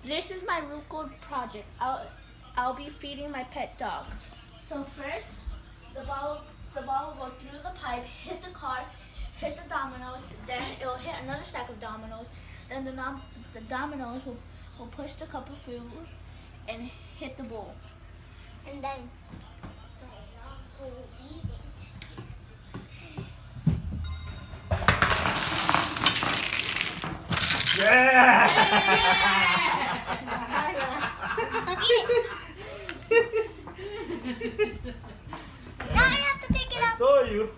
This is my Roof Gold project. I'll be feeding my pet dog. So first, the ball will go through the pipe, hit the car, hit the dominoes, then it'll hit another stack of dominoes. Then the dominoes will push the cup of food and hit the bowl. And then my dog will eat it. Yeah! Now I have to pick it up. I saw you.